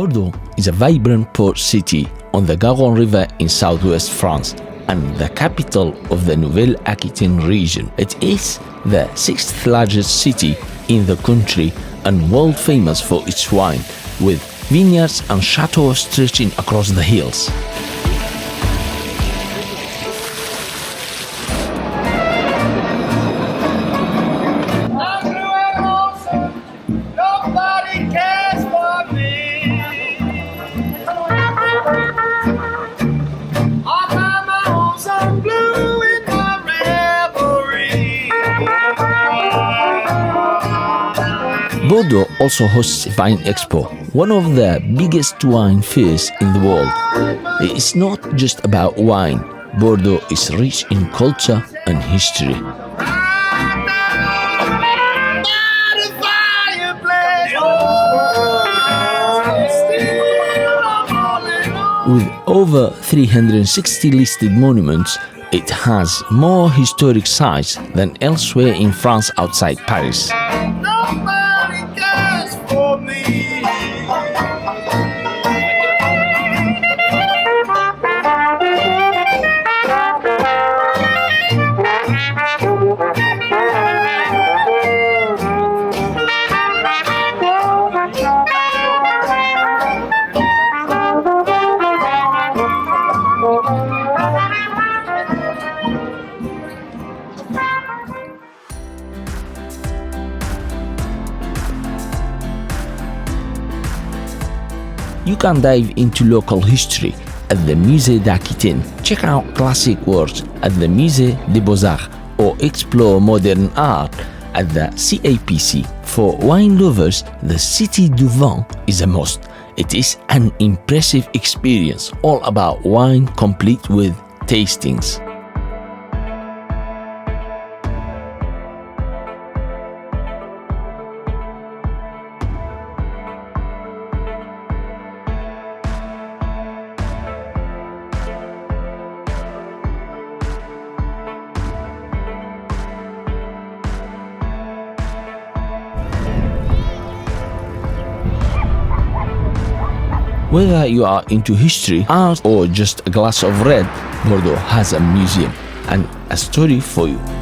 Bordeaux is a vibrant port city on the Garonne River in southwest France and the capital of the Nouvelle-Aquitaine region. It is the sixth largest city in the country and world famous for its wine, with vineyards and chateaux stretching across the hills. Bordeaux also hosts Wine Expo, one of the biggest wine fairs in the world. It's not just about wine. Bordeaux is rich in culture and history. With over 360 listed monuments, it has more historic sites than elsewhere in France outside Paris. You can dive into local history at the Musée d'Aquitaine, check out classic works at the Musée des Beaux-Arts, or explore modern art at the CAPC. For wine lovers, the Cité du Vin is a must. It is an impressive experience, all about wine, complete with tastings. Whether you are into history, art, or just a glass of red, Bordeaux has a museum and a story for you.